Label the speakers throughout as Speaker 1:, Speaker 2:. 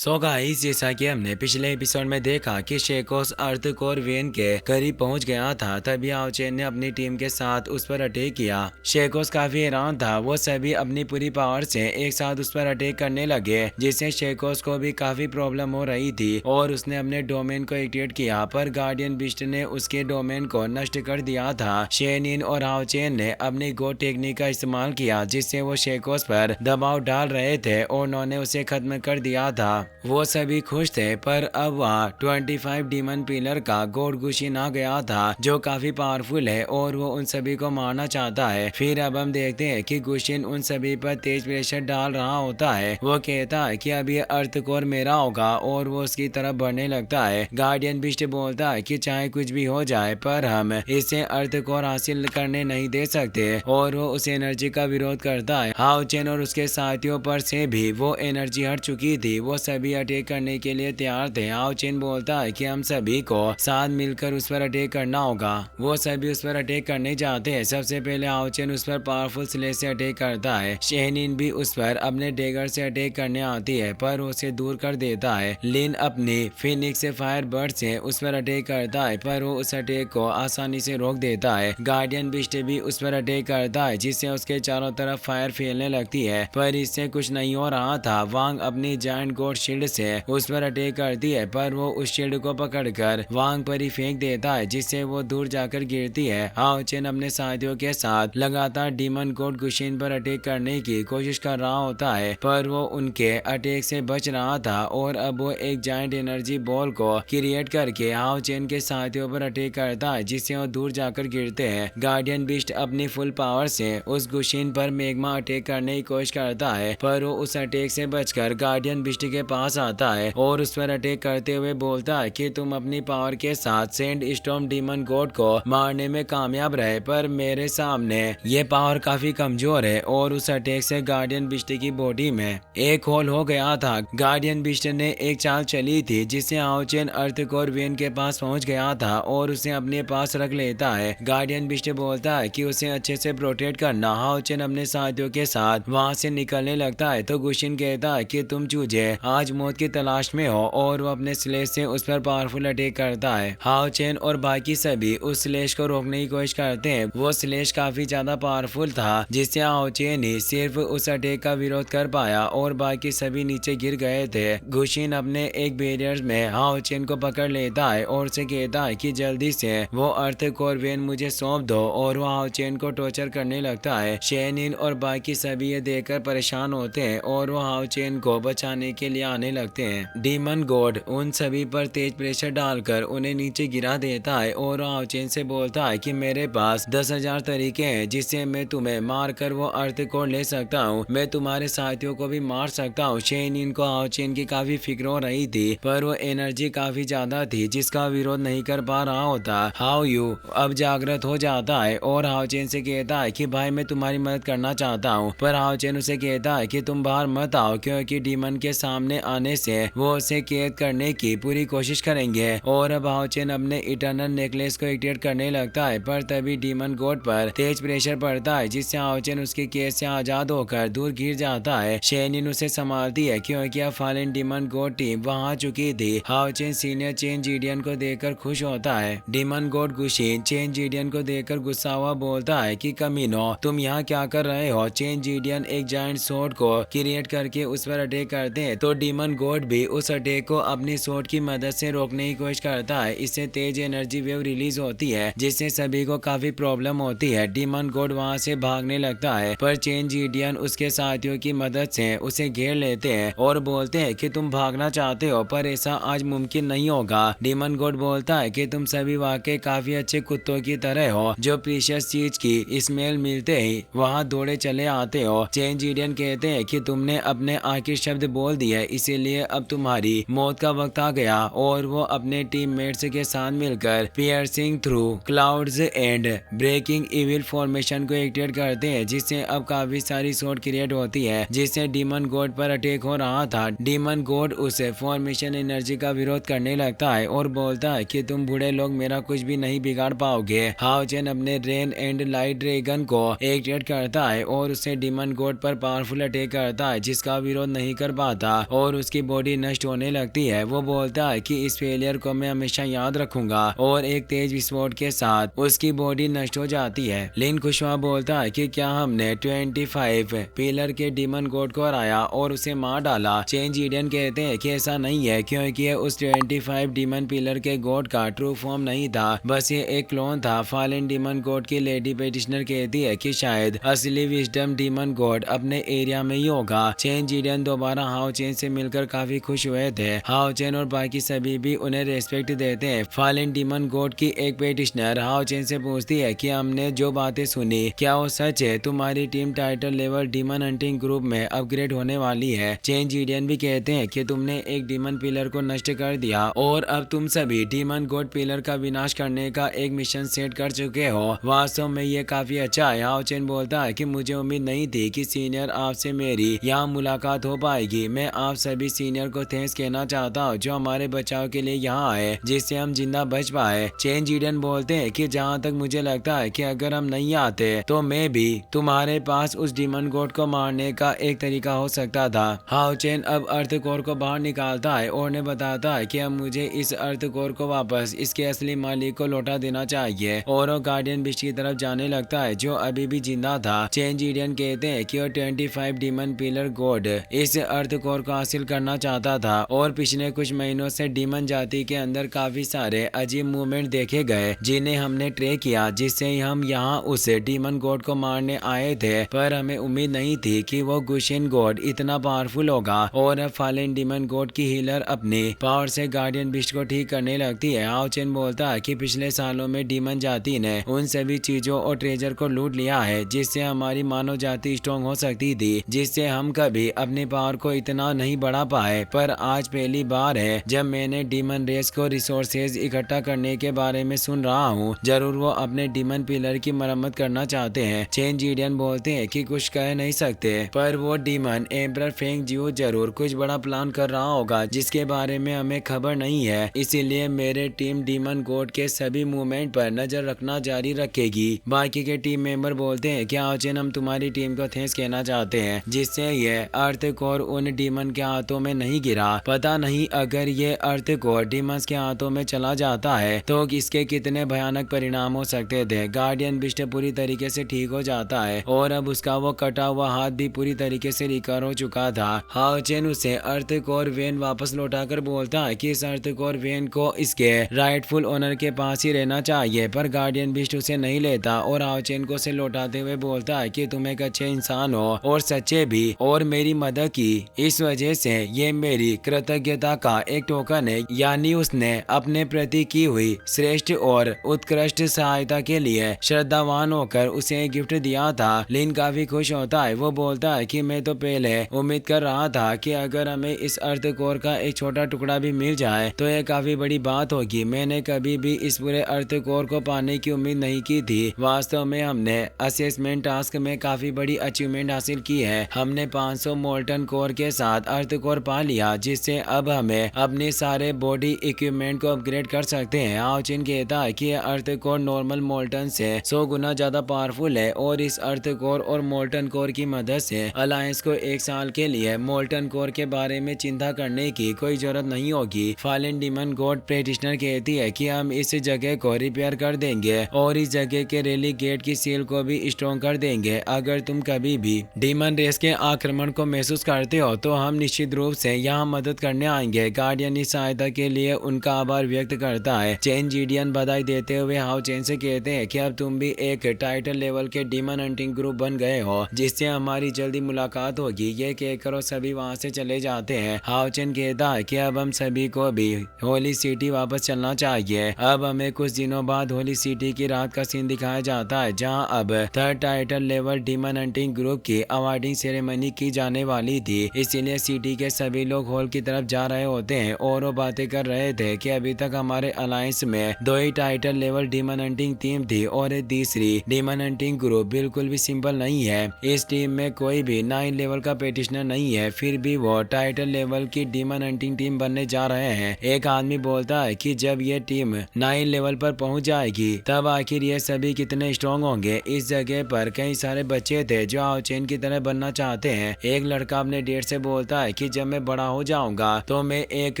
Speaker 1: So guys, जैसा कि हमने पिछले एपिसोड में देखा कि शेकोस अर्थ कोर वेन के करीब पहुंच गया था, तभी आओचेन ने अपनी टीम के साथ उस पर अटैक किया। शेकोस काफी हैरान था। वो सभी अपनी पूरी पावर से एक साथ उस पर अटैक करने लगे, जिससे शेकोस को भी काफी प्रॉब्लम हो रही थी और उसने अपने डोमेन को एक्टिवेट किया, पर गार्डियन बिस्ट ने उसके डोमेन को नष्ट कर दिया था। शेनिन और आओचेन ने अपनी गो टेक्निक का इस्तेमाल किया, जिससे वो शेकोस पर दबाव डाल रहे थे और उन्होंने उसे खत्म कर दिया था। वो सभी खुश थे, पर अब वहाँ 25 डीमन पिलर का गॉड गुशिन आ गया था, जो काफी पावरफुल है और वो उन सभी को मारना चाहता है। फिर अब हम देखते हैं कि गुशिन उन सभी पर तेज प्रेशर डाल रहा होता है। वो कहता है कि अब ये अर्थ कोर मेरा होगा और वो उसकी तरफ बढ़ने लगता है। गार्डियन बिस्ट बोलता है कि चाहे कुछ भी हो जाए, पर हम इसे अर्थ कोर हासिल करने नहीं दे सकते, और वो उस एनर्जी का विरोध करता है। हाउचेन और उसके साथियों पर से भी वो एनर्जी हट चुकी थी। वो सभी अटैक करने के लिए तैयार थे। हाउचेन बोलता है कि हम सभी को साथ मिलकर उस पर अटैक करना होगा। वो सभी उस पर अटैक करने जाते हैं। सबसे पहले हाउचेन उस पर पावरफुल स्लेश से अटैक करता है। शेहनिन भी उस पर अपने डेगर से अटैक करने आती है, पर उसे दूर कर देता है। लिन अपनी फिनिक्स से फायर बर्ड से उस पर अटैक करता है, पर वो उस अटैक को आसानी से रोक देता है। गार्डियन बिस्ट भी उस पर अटैक करता है, जिससे उसके चारों तरफ फायर फैलने लगती है, पर इससे कुछ नहीं हो रहा था। वांग अपनी जायंट गॉड शील्ड से उस पर अटैक करती है, पर वो उस शील्ड को पकड़कर वांग पर ही फेंक देता है, जिससे वो दूर जाकर गिरती है। हाउचेन अपने साथियों के साथ लगातार डीमन गॉड गुशिन पर अटैक करने की कोशिश कर रहा होता है, पर वो उनके अटैक से बच रहा था और अब वो एक जायंट एनर्जी बॉल को क्रिएट करके हाउचेन के साथियों पर अटैक करता है, जिससे वो दूर जाकर गिरते हैं। गार्डियन बिस्ट अपनी फुल पावर से उस गुशिन पर मैग्मा अटैक करने की कोशिश करता है, पर वो उस अटैक से बचकर गार्डियन बिस्ट के पास आता है और उस पर अटैक करते हुए बोलता है कि तुम अपनी पावर के साथ सेंड स्टॉर्म डीमन गॉड को मारने में कामयाब रहे, पर मेरे सामने ये पावर काफी कमजोर है। और उस अटैक से गार्डियन बिस्ट की बॉडी में एक होल हो गया था। गार्डियन बिस्ट ने एक चाल चली थी, जिससे हाउचेन अर्थ कोर वेन के पास पहुंच गया था और उसे अपने पास रख लेता है। गार्डियन बिस्ट बोलता है कि उसे अच्छे से प्रोटेक्ट करना। हाउचेन अपने साथियों के साथ वहां से निकलने लगता है, तो गुशिन कहता है कि तुम चूजे आज मौत की तलाश में हो, और वो अपने स्लेश से उस पर पावरफुल अटैक करता है। हाउचेन और बाकी सभी उस स्लेश को रोकने की कोशिश करते हैं। वो स्लेश काफी ज्यादा पावरफुल था, जिससे हाउचेन ही सिर्फ उस अटैक का विरोध कर पाया और बाकी सभी नीचे गिर गए थे। गुशिन अपने एक बैरियर में हाउचेन को पकड़ लेता है और उसे कहता है कि जल्दी से वो अर्थ कोर वेन मुझे सौंप दो, और वो हाउचेन को टॉर्चर करने लगता है। शेनिन और बाकी सभी ये देखकर परेशान होते हैं और वो हाउचेन को बचाने के लिए आने लगते हैं। डीमन गॉड उन सभी पर तेज प्रेशर डालकर उन्हें नीचे गिरा देता है और हाउचेन से बोलता है कि मेरे पास 10,000 तरीके हैं जिससे मैं तुम्हें मार कर वो अर्थ कोर ले सकता हूँ। मैं तुम्हारे साथियों को भी मार सकता हूँ। शेनिन को हाउचेन की काफी फिक्र हो रही थी, पर वो एनर्जी काफी ज्यादा थी जिसका विरोध नहीं कर पा रहा होता। हाउ यू अब जागृत हो जाता है और हाउचेन से कहता है कि भाई मैं तुम्हारी मदद करना चाहता हूँ, पर हाउचेन उसे कहता है कि तुम बाहर मत आओ, क्योंकि डीमन के सामने आने से वो उसे कैद करने की पूरी कोशिश करेंगे। और अब हाउचेन अपने इटर्नल नेकलेस को एक्टिवेट करने लगता है, पर तभी डीमन गॉड पर तेज प्रेशर पड़ता है, जिससे हाउचेन उसके कैद से आजाद होकर दूर गिर जाता है। शेनिन उसे संभालती है, क्योंकि अब फॉलन डीमन गॉड टीम वहां आ चुकी थी। हाउचेन सीनियर चेन जीडियन को देखकर खुश होता है। डीमन गॉड गुशिन चेन जीडियन को देखकर गुस्सा हुआ बोलता है कि कमीनो तुम यहाँ क्या कर रहे हो। चेन जीडियन एक जायंट स्वॉर्ड को क्रिएट करके उस पर अटैक करते हैं, तो डीमन गॉड भी उस अटैक को अपनी स्वॉर्ड की मदद से रोकने की कोशिश करता है। इससे तेज एनर्जी वेव रिलीज होती है, जिससे सभी को काफी प्रॉब्लम होती है। डीमन गॉड वहां से भागने लगता है, पर चेन जीडियन उसके साथियों की मदद से उसे घेर लेते हैं और बोलते हैं कि तुम भागना चाहते हो, पर ऐसा आज मुमकिन नहीं होगा। डीमन गॉड बोलता है कि तुम सभी वाकई काफी अच्छे कुत्तों की तरह हो, जो प्रीशियस चीज की स्मेल मिलते ही वहां दौड़े चले आते हो। चेन जीडियन कहते हैं कि तुमने अपने आखिरी शब्द बोल दिए, इसीलिए अब तुम्हारी मौत का वक्त आ गया। और वो अपने टीममेट्स के साथ मिलकर piercing through clouds and breaking evil formation को एक्टिवेट करते हैं, जिससे अब काफी सारी शॉट क्रिएट होती है, जिससे डीमन गॉड पर अटैक हो रहा था। डीमन गॉड उस फॉर्मेशन एनर्जी का विरोध करने लगता है और बोलता है कि तुम बूढ़े लोग मेरा कुछ भी नहीं बिगाड़ पाओगे। हाउचेन अपने रेन एंड लाइट ड्रैगन को एक्टिवेट करता है और उससे डीमन गॉड पर पावरफुल अटैक करता है, जिसका विरोध नहीं कर पाता। और और उसकी बॉडी नष्ट होने लगती है। वो बोलता है कि इस फेलियर को मैं हमेशा याद रखूंगा और एक तेज विस्फोट के साथ उसकी बॉडी नष्ट हो जाती है। लिन खुशवा बोलता है कि क्या हमने 25 पिलर के डीमन गॉड को हराया और उसे मार डाला। चेंज ईडन कहते हैं कि ऐसा नहीं है, क्योंकि उस 25 डीमन पिलर के गॉड का ट्रू फॉर्म नहीं था, बस ये एक क्लोन था। फॉलन डीमन गॉड की लेडी पेटिशनर कहती है कि शायद असली विजडम डीमन गॉड अपने एरिया में ही होगा। चेंज ईडन दोबारा हाउ चेन से मिलकर काफी खुश हुए थे। हाउ चेन और बाकी सभी भी उन्हें रेस्पेक्ट देते हैं। फॉलन डीमन गॉड की एक पेटिशनर हाउ चेन से पूछती है कि हमने जो बातें सुनी क्या वो सच है? तुम्हारी team title level demon hunting group में अपग्रेड होने वाली है। चेंज ईडियन भी कहते हैं कि तुमने एक डीमन पिलर को नष्ट कर दिया और अब तुम सभी डीमन गॉड पिलर का विनाश करने का एक मिशन सेट कर चुके हो। वास्तव में ये काफी अच्छा है। हाउ चेन बोलता है कि मुझे उम्मीद नहीं थी कि सीनियर आपसे मेरी यहाँ मुलाकात हो पाएगी। मैं आप सभी सीनियर को थैंक्स कहना चाहता हूँ जो हमारे बचाव के लिए यहाँ आए, जिससे हम जिंदा बच पाए। चेंज ईडन बोलते हैं कि जहाँ तक मुझे लगता है कि अगर हम नहीं आते तो मैं भी तुम्हारे पास उस डीमन गॉड को मारने का एक तरीका हो सकता था। हाउ चेन अब अर्थ कोर को बाहर निकालता है और ने बताता है कि अब मुझे इस अर्थ कोर को वापस इसके असली मालिक को लौटा देना चाहिए और वो गार्डियन बिस्ट की तरफ जाने लगता है जो अभी भी जिंदा था। चेंज ईडियन कहते हैं कि वो 25 डीमन पिलर गॉड इस अर्थ कोर को हासिल करना चाहता था और पिछले कुछ महीनों से डीमन जाति के अंदर काफी सारे अजीब मूवमेंट देखे गए जिन्हें हमने ट्रैक किया, जिससे हम यहाँ उस डीमन गॉड को मारने आए थे। पर हमें उम्मीद नहीं थी कि वो गुशिन गॉड इतना पावरफुल होगा और अब फॉलन डीमन गॉड की हीलर अपनी पावर से गार्डियन बिस्ट को ठीक करने लगती है। हाउ चेन बोलता है कि पिछले सालों में डीमन जाति ने उन सभी चीजों और ट्रेजर को लूट लिया है जिससे हमारी मानव जाति स्ट्रॉन्ग हो सकती थी, जिससे हम कभी अपनी पावर को इतना नहीं बढ़ा पाए। पर आज पहली बार है जब मैंने डीमन रेस को रिसोर्सेज इकट्ठा करने के बारे में सुन रहा हूँ। जरूर वो अपने डीमन पिलर की मरम्मत करना चाहते हैं। चेंज ईडियन बोलते हैं कि कुछ कह नहीं सकते, पर वो डीमन एम्परर फेंग जियो जरूर कुछ बड़ा प्लान कर रहा होगा जिसके बारे में हमें खबर नहीं है। इसीलिए मेरे टीम डीमन गॉड के सभी मूवमेंट पर नजर रखना जारी रखेगी। बाकी के टीम मेंबर बोलते हैं कि आचेन हम तुम्हारी टीम को थैंक्स कहना चाहते हैं जिससे ये अर्थ कोर उन डीमन के हाथों में नहीं गिरा। पता नहीं अगर ये अर्थ कोर डीमंस के हाथों में चला जाता है तो इसके कितने भयानक परिणाम हो सकते थे। गार्डियन बिस्ट पूरी तरीके से ठीक हो जाता है और अब उसका वो कटा हुआ हाथ भी पूरी तरीके से रिकवर हो चुका था। हाउ चेन उसे अर्थ कोर वेन वापस लौटाकर बोलता है कि इस अर्थ कोर वेन को इसके राइटफुल ओनर के पास ही रहना चाहिए, पर गार्डियन बिस्ट उसे नहीं लेता और हाउ चेन को उसे लौटाते हुए बोलता है कि तुम एक अच्छे इंसान हो और सच्चे भी और मेरी मदद की, इस वजह से ये मेरी कृतज्ञता का एक टोकन है। यानी उसने अपने प्रति की हुई श्रेष्ठ और उत्कृष्ट सहायता के लिए श्रद्धावान होकर उसे एक गिफ्ट दिया था। लिन काफी खुश होता है। वो बोलता है कि मैं तो पहले उम्मीद कर रहा था कि अगर हमें इस अर्थ कोर का एक छोटा टुकड़ा भी मिल जाए तो यह काफी बड़ी बात होगी। मैंने कभी भी इस पूरे अर्थ कोर को पाने की उम्मीद नहीं की थी। वास्तव में हमने असेसमेंट टास्क में काफी बड़ी अचीवमेंट हासिल की है। हमने 500 मोल्टन कोर के साथ अर्थ कोर पा लिया, जिससे अब हमें अपने सारे बॉडी इक्विपमेंट को अपग्रेड कर सकते हैं। हाउ चेन कहता है कि अर्थ कोर नॉर्मल मोल्टन से 100 गुना ज्यादा पावरफुल है और इस अर्थ कोर और मोल्टन कोर की मदद से अलायंस को एक साल के लिए मोल्टन कोर के बारे में चिंता करने की कोई जरूरत नहीं होगी। फॉलन डीमन गॉड प्रेटिशनर कहती है कि हम इस जगह को रिपेयर कर देंगे और इस जगह के रेली गेट की सील को भी स्ट्रॉन्ग कर देंगे। अगर तुम कभी भी डीमन रेस के आक्रमण को महसूस करते हो तो हम निश्चित रूप से यहाँ मदद करने आएंगे। गार्डियन इस सहायता के लिए उनका आभार व्यक्त करता है। चेन जीडियन बधाई देते हुए हाउ चेन से कहते हैं कि अब तुम भी एक टाइटल लेवल के डीमन हंटिंग ग्रुप बन गए हो, जिससे हमारी जल्दी मुलाकात होगी। ये कहकर वो सभी वहाँ से चले जाते हैं। हाउ चेन कहता है कि अब हम सभी को भी होली सिटी वापस चलना चाहिए। अब हमें कुछ दिनों बाद होली सिटी की रात का सीन दिखाया जाता है, जहाँ अब third title level demon hunting group की अवार्डिंग सेरेमनी की जाने वाली थी। इसीलिए सिटी के सभी लोग हॉल की तरफ जा रहे होते हैं और वो बातें कर रहे थे कि अभी तक हमारे अलायंस में 2 ही title level demon hunting team थी और तीसरी डीमन हंटिंग ग्रुप बिल्कुल भी सिंपल नहीं है। इस टीम में कोई भी 9 लेवल का पेटिशनर नहीं है, फिर भी वो टाइटल लेवल की डीमन हंटिंग टीम बनने जा रहे हैं। एक आदमी बोलता है कि जब ये टीम 9 लेवल पर पहुंच जाएगी तब आखिर ये सभी कितने स्ट्रॉन्ग होंगे। इस जगह पर कई सारे बच्चे थे जो हाउ चेन की तरह बनना चाहते हैं। एक लड़का अपने डेट से बोलता है कि जब मैं बड़ा हो जाऊंगा तो मैं एक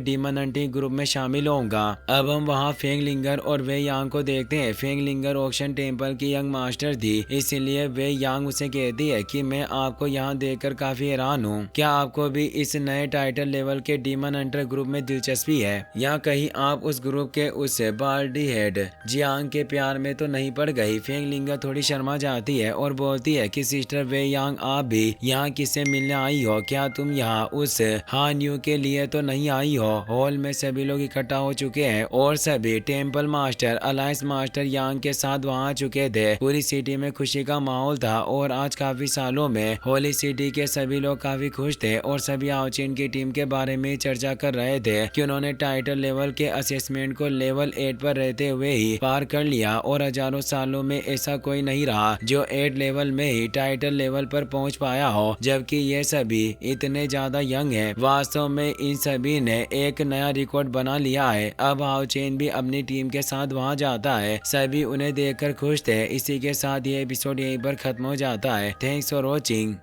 Speaker 1: डीमन हंटिंग ग्रुप में शामिल होऊंगा। अब हम वहाँ फेंगलिंगर और वे यांग को देखते हैं। फेंगलिंगर ओक्शन टेम्पल की यंग मास्टर थी, इसलिए वे यांग उसे कहती है कि मैं आपको यहाँ देखकर काफी हैरान हूँ। क्या आपको भी इस नए टाइटल लेवल के डीमन हंटर ग्रुप में दिलचस्पी है, या कहीं आप उस ग्रुप के उस बाल्डी हेड जियांग के प्यार में तो नहीं पड़ गई? फेंगलिंगर थोड़ी शर्मा जाती है और बोलती है कि सिस्टर वे यांग, आप भी यहाँ किससे मिलने आई हो? क्या तुम यहाँ उस हान यू के लिए तो नहीं आई हो? हॉल में सभी लोग इकट्ठा हो चुके हैं और सभी टेम्पल मास्टर अलायंस मास्टर यांग के साथ वहाँ आ चुके थे। पूरी सिटी में खुशी का माहौल था और आज काफी सालों में होली सिटी के सभी लोग काफी खुश थे और सभी आओचिन की टीम के बारे में चर्चा कर रहे थे कि उन्होंने टाइटल लेवल के असेसमेंट को लेवल 8 पर रहते हुए ही पार कर लिया और हजारों सालों में ऐसा कोई नहीं रहा जो 8 लेवल में ही टाइटल लेवल पर पहुंच पाया हो, जबकि ये सभी इतने ज्यादा यंग हैं। वास्तव में इन सभी ने एक नया रिकॉर्ड बना लिया है। अब आओचेन भी अपनी टीम के साथ वहां जाता है। सभी उन्हें देखकर खुश थे। इसी के साथ ये एपिसोड यहीं पर खत्म हो जाता है। Thanks for watching.